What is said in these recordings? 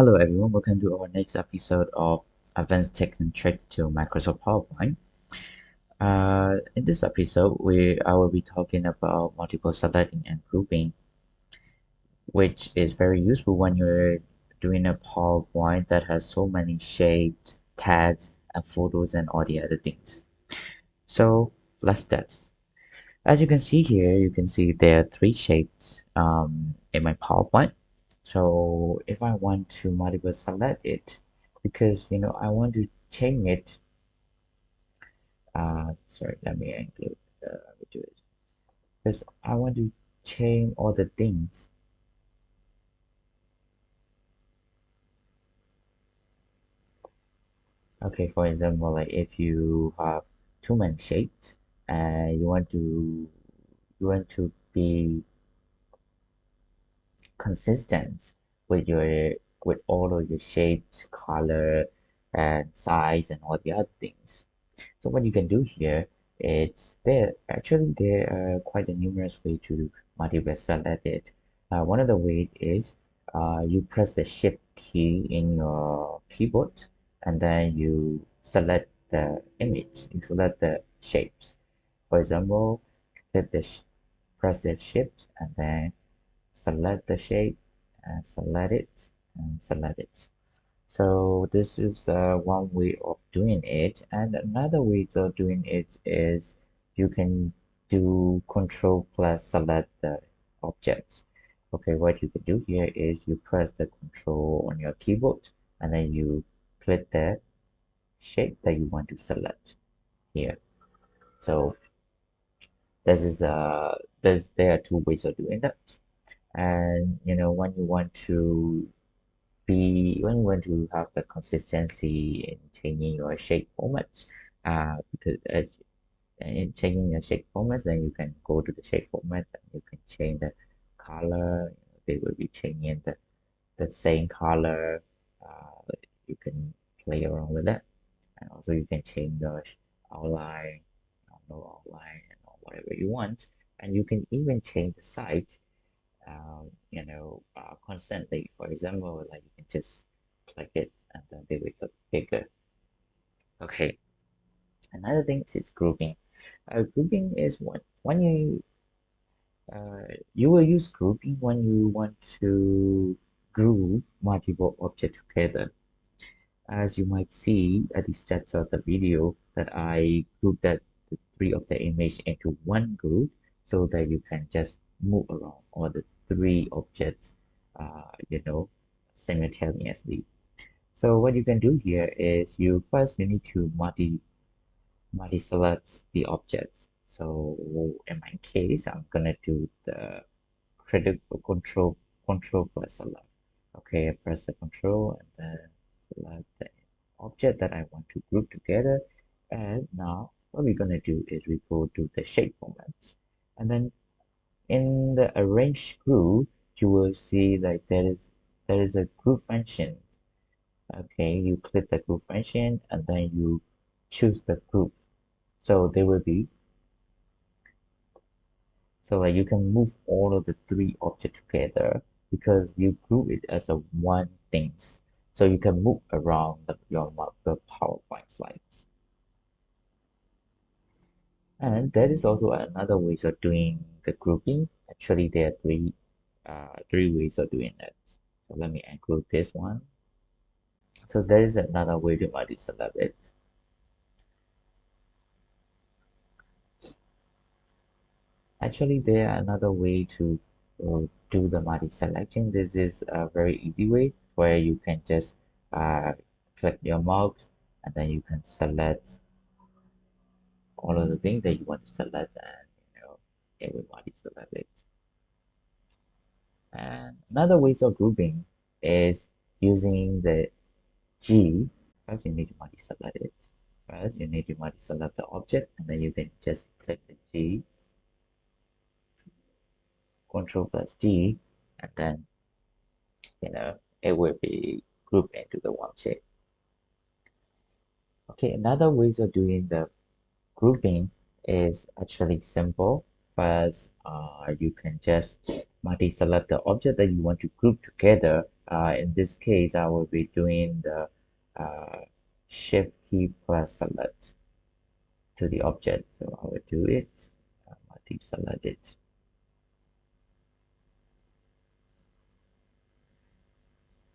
Hello everyone, welcome to our next episode of Advanced Tips and Tricks to Microsoft PowerPoint. In this episode, I will be talking about multiple selecting and grouping, which is very useful when you're doing a PowerPoint that has so many shapes, tags, and photos and all the other things. So let's steps. As you can see here, you can see there are three shapes in my PowerPoint. So if I want to multiple select it, because I want to change it. Sorry, let me include. Let me do it because I want to change all the things. Okay, for example, like if you have too many shapes and you want to be consistent with your with all of your shapes, color, and size, and all the other things. So what you can do here is there are quite a numerous way to multiple select it. One of the ways is you press the shift key in your keyboard and then you select the image, you select the shapes. For example, hit the press the shift and then select the shape and select it and select it. So this is one way of doing it, and another way of doing it is you can do Control plus select the objects. Okay, what you can do here is you press the Control on your keyboard and then you click the shape that you want to select here. So this is there are two ways of doing that. And when you want to have the consistency in changing your shape formats, because as in changing your shape formats, then you can go to the shape format and you can change the color. They will be changing the same color. You can play around with that, and also you can change the outline, no outline, or whatever you want, and you can even change the size constantly. For example, like you can just click it and then they will look bigger. Okay, another thing is grouping. Grouping is when you will use grouping when you want to group multiple objects together. As you might see at the start of the video, that I grouped the three of the image into one group so that you can just move around all the three objects, simultaneously. So what you can do here is you need to multi-select the objects. So in my case, I'm gonna do the critical control plus select. Okay, I press the control and then select the object that I want to group together. And now what we're gonna do is we go to the shape formats. And then in the arrange group, you will see like there is a group function. Okay, you click the group function and then you choose the group. So they will be So like you can move all of the three objects together because you group it as a one things. So you can move around the PowerPoint slides. And that is also another ways of doing the grouping. Actually, there are three ways of doing that. So let me include this one. So there is another way to multi-select it. Actually, there are another way to do the multi-selection. This is a very easy way where you can just uh, click your mouse and then you can select all of the things that you want to select and it will multi-select it. And another way of grouping is using the G. First, you need to multi-select it. First, you need to multi-select the object and then you can just click the G, Control plus G, and then it will be grouped into the one shape. Okay, another way of doing the grouping is actually simple. Plus, you can just multi-select the object that you want to group together. In this case, I will be doing the Shift key plus select to the object. So I will do it, multi-select it.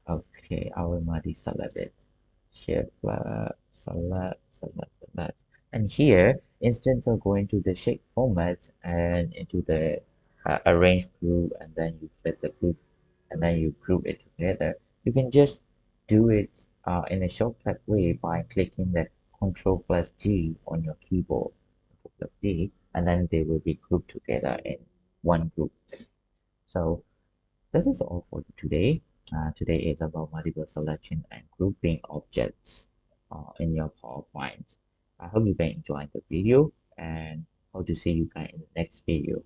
Okay, I will multi-select it. Shift plus select. And here, instead of going to the shape format and into the arrange group, and then you flip the group, and then you group it together, you can just do it in a shortcut way by clicking the Control plus G on your keyboard. Control plus G, and then they will be grouped together in one group. So this is all for today. Today is about multiple selection and grouping objects in your PowerPoint. I hope you guys enjoyed the video and hope to see you guys in the next video.